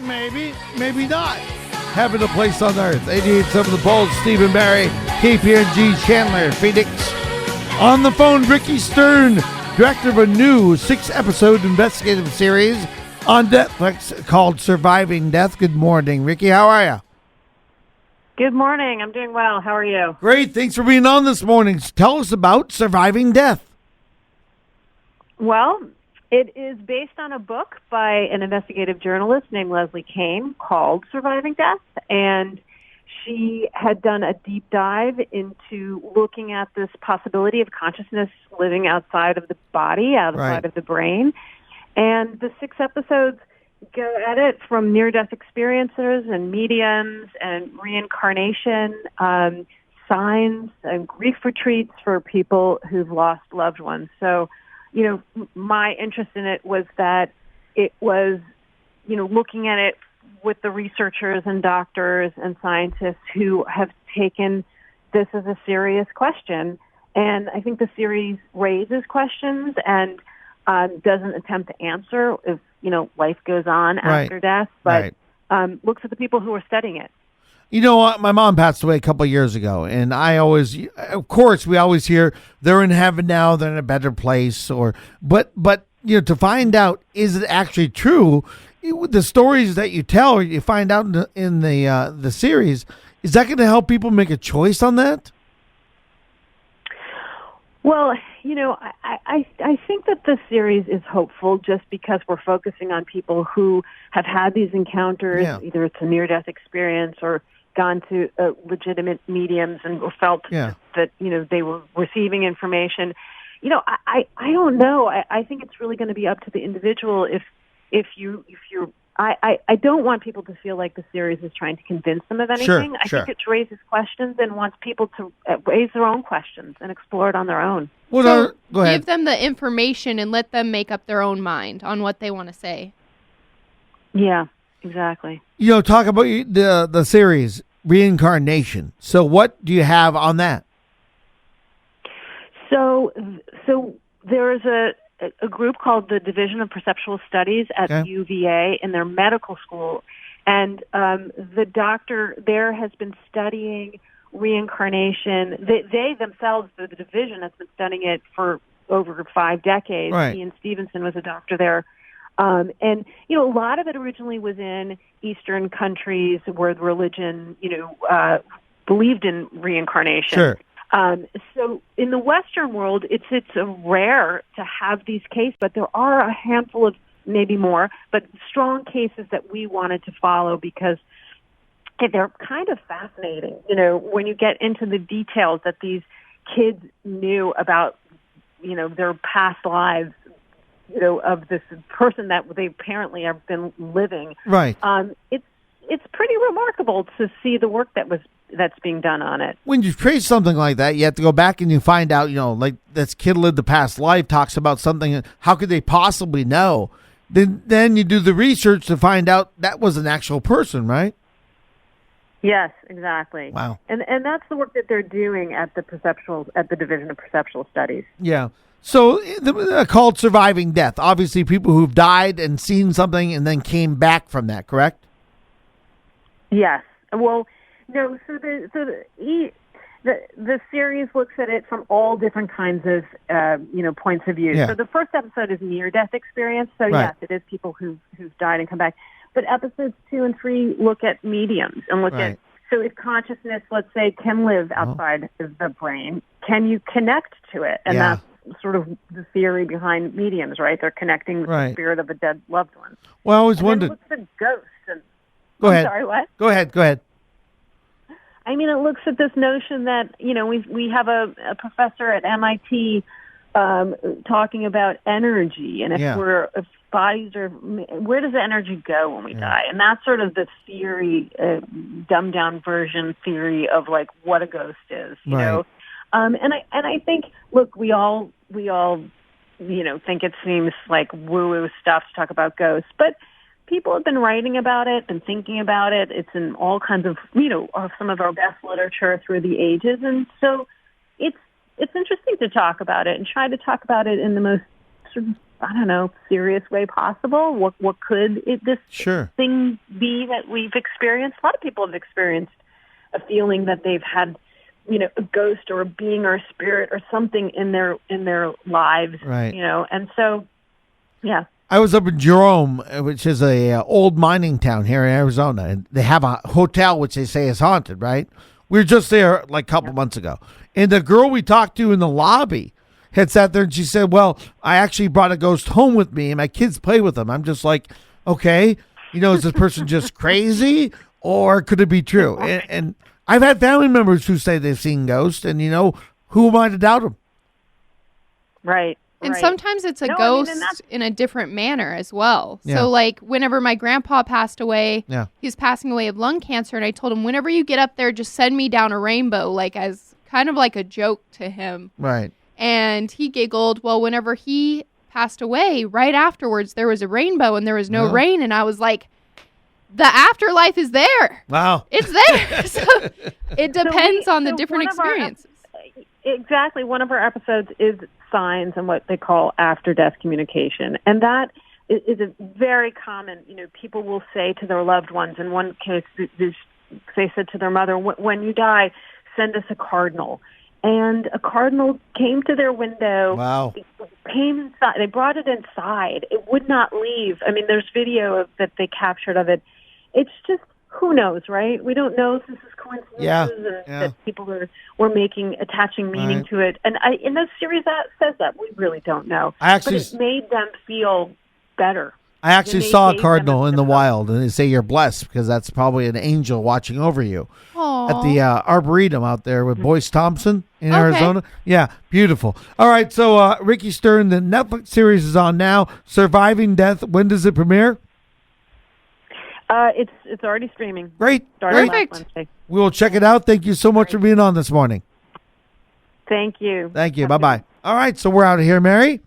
Maybe, maybe not. Having a place on Earth. 88.7 The Pulse, Stephen Barry, KPNG, Chandler, Phoenix. On the phone, Ricki Stern, director of a new 6-episode investigative series on Netflix called Surviving Death. Good morning, Ricki. How are you? Good morning. I'm doing well. How are you? Great. Thanks for being on this morning. Tell us about Surviving Death. Well, it is based on a book by an investigative journalist named Leslie Kane called Surviving Death, and she had done a deep dive into looking at this possibility of consciousness living outside of the body, outside of the brain. And the 6 episodes go at it from near-death experiencers and mediums and reincarnation, signs and grief retreats for people who've lost loved ones. So, my interest in it was that it was, looking at it with the researchers and doctors and scientists who have taken this as a serious question. And I think the series raises questions and doesn't attempt to answer if, life goes on after death, but looks at the people who are studying it. You know what? My mom passed away a couple of years ago, and we always hear they're in heaven now, they're in a better place, but to find out, is it actually true? The stories that you tell, you find out in the series, is that going to help people make a choice on that? Well, I think that the series is hopeful just because we're focusing on people who have had these encounters, either it's a near-death experience or gone to legitimate mediums and felt that, they were receiving information. I don't know. I think it's really going to be up to the individual if you're I don't want people to feel like the series is trying to convince them of anything. I think it raises questions and wants people to raise their own questions and explore it on their own. Well, go ahead. Give them the information and let them make up their own mind on what they want to say. Yeah, exactly. Talk about the series, Reincarnation. So what do you have on that? So there's a group called the Division of Perceptual Studies at UVA in their medical school. And the doctor there has been studying reincarnation. They themselves, the division, has been studying it for over 5 decades. Right. Ian Stevenson was a doctor there. And, a lot of it originally was in Eastern countries where the religion, believed in reincarnation. Sure. So in the Western world, it's rare to have these cases, but there are a handful of, maybe more, but strong cases that we wanted to follow because they're kind of fascinating. When you get into the details that these kids knew about, their past lives, of this person that they apparently have been living. Right. It's pretty remarkable to see the work that's being done on it. When you trace something like that, you have to go back and you find out, like this kid lived a past life, talks about something. How could they possibly know? Then you do the research to find out that was an actual person, right? Yes, exactly. Wow. And that's the work that they're doing at the Division of Perceptual Studies. Yeah. So called Surviving Death. Obviously, people who've died and seen something and then came back from that, correct? Yes. Well, no. So the series looks at it from all different kinds of points of view. Yeah. So the first episode is near-death experience. So yes, it is people who've died and come back. But episodes 2 and 3 look at mediums and look at, so if consciousness, let's say, can live outside of the brain, can you connect to it? And that's sort of the theory behind mediums, right? They're connecting with the spirit of a dead loved one. Well, I always wondered. It looks at ghosts. Go ahead. Sorry, what? Go ahead. I mean, it looks at this notion that, we have a professor at MIT talking about energy, and if bodies are, where does the energy go when we die? And that's sort of the theory, dumbed down version theory of like what a ghost is, you know. And I think, look, we all think it seems like woo-woo stuff to talk about ghosts, but people have been writing about it, been thinking about it. It's in all kinds of, some of our best literature through the ages. And so it's interesting to talk about it and try to talk about it in the most sort of I don't know, serious way possible. What could this Sure. thing be that we've experienced? A lot of people have experienced a feeling that they've had, a ghost or a being or a spirit or something in their lives, Right. And so, yeah. I was up in Jerome, which is a old mining town here in Arizona, and they have a hotel which they say is haunted, right? We were just there like a couple months ago. And the girl we talked to in the lobby had sat there and she said, well, I actually brought a ghost home with me and my kids play with them. I'm just like, okay, is this person just crazy or could it be true? And I've had family members who say they've seen ghosts, and who am I to doubt them? Right. And right. sometimes it's a ghost in a different manner as well. Yeah. So, like, whenever my grandpa passed away, Yeah. he was passing away of lung cancer, and I told him, whenever you get up there, just send me down a rainbow, like, as kind of like a joke to him. Right. And he giggled. Well, whenever he passed away, right afterwards, there was a rainbow, and there was no rain, and I was like, the afterlife is there. Wow. It's there. So it depends on the different experiences. Exactly. One of our episodes is signs and what they call after-death communication. And that is a very common, people will say to their loved ones. In one case, they said to their mother, when you die, send us a cardinal. And a cardinal came to their window. Wow. Came inside. They brought it inside. It would not leave. I mean, there's video that they captured of it. It's just, who knows, right? We don't know if this is coincidences and that people were attaching meaning to it. And in the series that says that, we really don't know. But it made them feel better. I actually saw a cardinal in the wild, and they say you're blessed because that's probably an angel watching over you. Aww. At the Arboretum out there with Boyce Thompson in Arizona. Yeah, beautiful. All right, so Ricki Stern, the Netflix series is on now. Surviving Death. When does it premiere? It's already streaming. Great. Started last Wednesday. We will check it out. Thank you so much for being on this morning. Thank you. Thank you. Bye-bye. All right, so we're out of here, Mary.